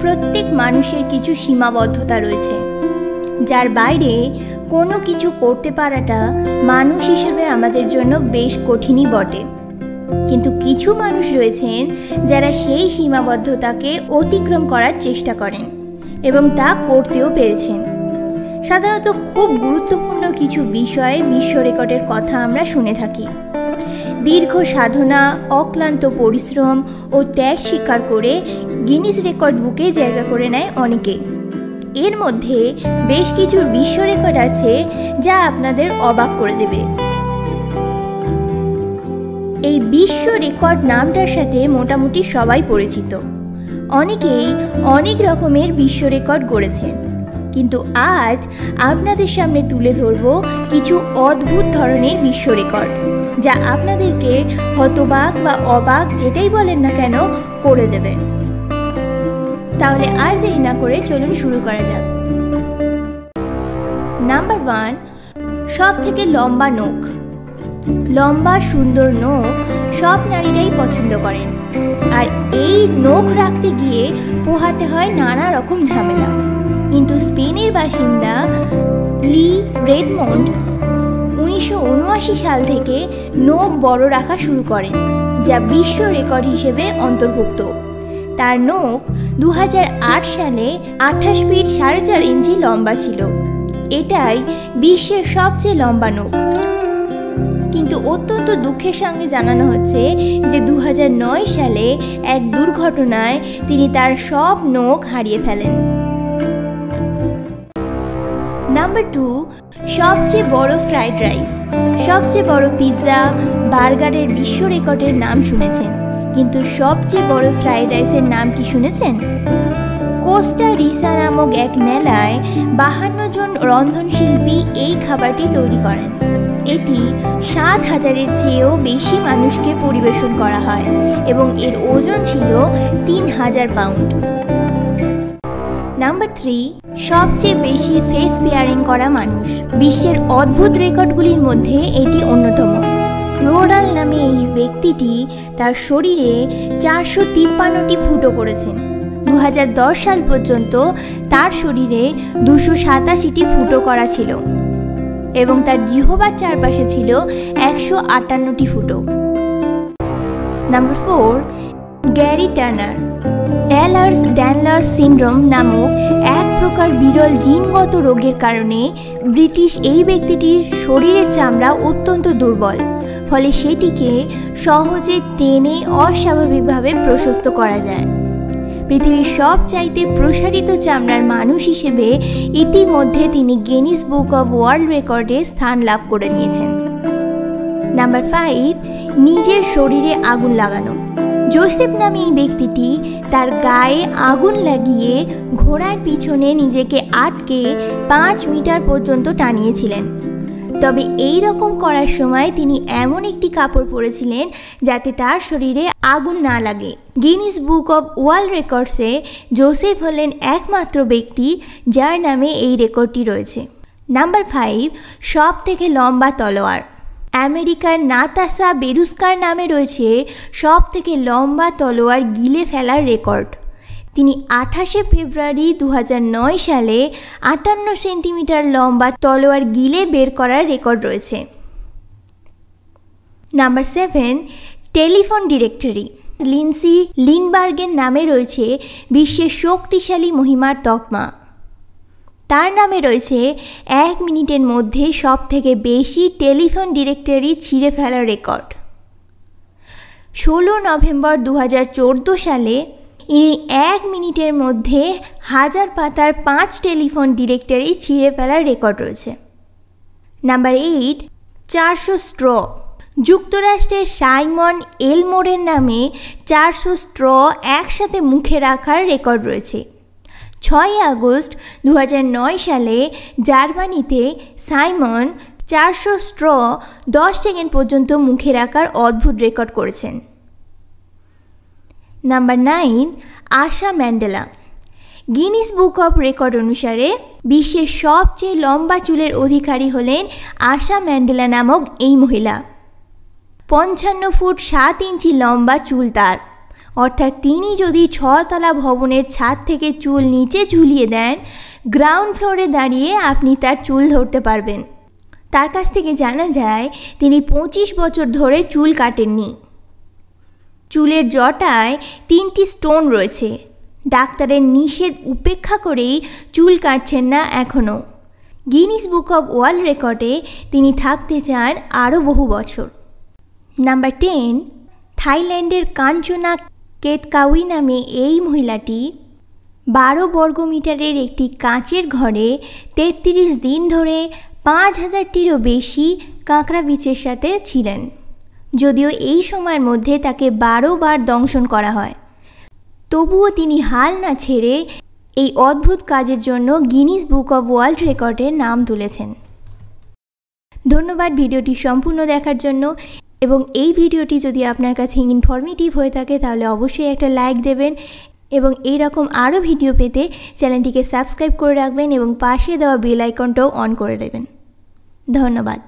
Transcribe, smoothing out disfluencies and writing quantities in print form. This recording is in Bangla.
প্রত্যেক মানুষের কিছু সীমাবদ্ধতা রয়েছে, যার বাইরে কোনো কিছু করতে পারাটা মানুষ হিসেবে আমাদের জন্য বেশ কঠিনই বটে। কিন্তু কিছু মানুষ রয়েছেন যারা সেই সীমাবদ্ধতাকে অতিক্রম করার চেষ্টা করেন এবং তা করতেও পেরেছেন। সাধারণত খুব গুরুত্বপূর্ণ কিছু বিষয়ে বিশ্ব রেকর্ডের কথা আমরা শুনে থাকি। দীর্ঘ সাধনা, অক্লান্ত পরিশ্রম ও ত্যাগ স্বীকার করে গিনিস রেকর্ড বুকে জায়গা করে নেয় অনেকে। এর মধ্যে বেশ কিছু বিশ্ব রেকর্ড আছে যা আপনাদের অবাক করে দেবে। এই বিশ্ব রেকর্ড নামটার সাথে মোটামুটি সবাই পরিচিত। অনেকেই অনেক রকমের বিশ্ব রেকর্ড গড়েছেন, কিন্তু আজ আপনাদের সামনে তুলে ধরব কিছু অদ্ভুত ধরনের বিশ্ব রেকর্ড, যা আপনাদেরকে হতবাক বা অবাক যেটাই বলেন না কেন করে দেবে। তাহলে আর দেরি না করে চলুন শুরু করা যাক। নাম্বার 1, সব থেকে লম্বা নখ। লম্বা সুন্দর নখ সব নারীরাই পছন্দ করেন, আর এই নখ রাখতে গিয়ে পোহাতে হয় নানা রকম ঝামেলা। কিন্তু স্পেনের বাসিন্দা লি রেডমন্ড 1979 সাল থেকে নখ বড় রাখা শুরু করেন, যা বিশ্ব রেকর্ড হিসেবে অন্তর্ভুক্ত। তার নখ 2008 সালে 28 ফিট 4.5 ইঞ্চি লম্বা ছিল। এটাই বিশ্বের সবচেয়ে লম্বা নখ। কিন্তু অত্যন্ত দুঃখের সঙ্গে জানানো হচ্ছে যে 2009 সালে এক দুর্ঘটনায় তিনি তার সব নখ হারিয়ে ফেলেন। নাম্বার 2, সবচেয়ে বড় ফ্রাইড রাইস। সবচেয়ে বড় পিৎজা, বার্গারের বিশ্ব রেকর্ডের নাম শুনেছেন, কিন্তু সবচেয়ে বড় ফ্রাইড রাইসের নাম কি শুনেছেন? কোস্টা রিসা নামক এক মেলায় 52 জন রন্ধনশিল্পী এই খাবারটি তৈরি করেন। এটি 7000-এর চেয়েও বেশি মানুষকে পরিবেশন করা হয় এবং এর ওজন ছিল 3000 পাউন্ড। নাম্বার 3, সবচেয়ে বেশি ফেস পেয়ারিং করা মানুষ। বিশ্বের অদ্ভুত রেকর্ডগুলির মধ্যে এটি অন্যতম। রোডাল নামে এই ব্যক্তিটি তার শরীরে 453টি ফুটো করেছেন। 2010 সাল পর্যন্ত তার শরীরে 287টি ফুটো করা ছিল এবং তার জিহ্বার চারপাশে ছিল 158টি ফুটো। Number 4, Gary Turner. Ehlers Danlos syndrome নামক এক প্রকার বিরল জিনগত রোগের কারণে ব্রিটিশ এই ব্যক্তিটির শরীরের চামড়া অত্যন্ত দুর্বল, ফলে সেটিকে সহজে টেনে অস্বাভাবিকভাবে প্রশস্ত করা যায়। পৃথিবীর সবচাইতে প্রসারিত চামড়ার মানুষ হিসেবে ইতিমধ্যে তিনি গিনিস বুক অব ওয়ার্ল্ড রেকর্ডে স্থান লাভ করে নিয়েছেন। নাম্বার 5, নিজের শরীরে আগুন লাগানো। জোসেফ নামে এই ব্যক্তিটি তার গায়ে আগুন লাগিয়ে ঘোড়ার পিছনে নিজেকে আটকে 5 মিটার পর্যন্ত টানিয়েছিলেন। তবে এই রকম করার সময় তিনি এমন একটি কাপড় পরেছিলেন যাতে তার শরীরে আগুন না লাগে। গিনিস বুক অব ওয়ার্ল্ড রেকর্ডসে জোসেফ হলেন একমাত্র ব্যক্তি যার নামে এই রেকর্ডটি রয়েছে। নাম্বার 5, সব থেকে লম্বা তলোয়ার। আমেরিকার নাতাশা বেরুস্কার নামে রয়েছে সব থেকে লম্বা তলোয়ার গিলে ফেলার রেকর্ড। তিনি 28 ফেব্রুয়ারি 2009 সালে 58 সেন্টিমিটার লম্বা তলোয়ার গিলে বের করার রেকর্ড রয়েছে। Number 7, telephone directory. লিন্ডসি লিন্ডবার্গের নামে রয়েছে বিশ্বের শক্তিশালী মহিমার তকমা। তার নামে রয়েছে 1 মিনিটের মধ্যে সব থেকে বেশি টেলিফোন ডিরেক্টরি ছিঁড়ে ফেলার রেকর্ড। 16 নভেম্বর 2014 সালে ইনি 1 মিনিটের মধ্যে 1000 পাতার 5 টেলিফোন ডিরেক্টরি ছিঁড়ে ফেলার রেকর্ড রয়েছে। Number 8, 400 straw. যুক্তরাষ্ট্রের সাইমন এলমোরের নামে 400 স্ট্র একসাথে মুখে রাখার রেকর্ড রয়েছে। 6 আগস্ট 2009 সালে জার্মানিতে সাইমন 400 স্ট্র 10 সেকেন্ড পর্যন্ত মুখে রাখার অদ্ভুত রেকর্ড করেছেন। Number 9, Asha Mandela. Guinness Book of record অনুসারে বিশ্বের সবচেয়ে লম্বা চুলের অধিকারী হলেন আশা ম্যান্ডেলা নামক এই মহিলা। 55 ফুট 7 ইঞ্চি লম্বা চুল তার, অর্থাৎ তিনি যদি 6 তলা ভবনের ছাদ থেকে চুল নিচে ঝুলিয়ে দেন, গ্রাউন্ড ফ্লোরে দাঁড়িয়ে আপনি তার চুল ধরতে পারবেন। তার কাছ থেকে জানা যায় তিনি 25 বছর ধরে চুল কাটেননি। চুলের জটায় 3টি স্টোন রয়েছে। ডাক্তারের নিষেধ উপেক্ষা করেই চুল কাটছেন না এখনও। গিনিস বুক অব ওয়ার্ল্ড রেকর্ডে তিনি থাকতে চান আরও বহু বছর। নাম্বার 10, থাইল্যান্ডের কাঞ্চনা কেতকাউই নামে এই মহিলাটি 12 বর্গমিটারের একটি কাঁচের ঘরে 33 দিন ধরে 5000টিরও বেশি কাঁকড়া বিচের সাথে ছিলেন। যদিও এই সময়ের মধ্যে তাকে 12 বার দংশন করা হয়, তবুও তিনি হাল না ছেড়ে এই অদ্ভুত কাজের জন্য গিনিস বুক অব ওয়ার্ল্ড রেকর্ডের নাম তুলেছেন। ধন্যবাদ ভিডিওটি সম্পূর্ণ দেখার জন্য। এবং এই ভিডিওটি যদি আপনার কাছে ইনফরমেটিভ হয়ে থাকে তাহলে অবশ্যই একটা লাইক দেবেন এবং এই রকম আরও ভিডিও পেতে চ্যানেলটিকে সাবস্ক্রাইব করে রাখবেন এবং পাশে দেওয়া বেল আইকনটাও অন করে দেবেন। ধন্যবাদ।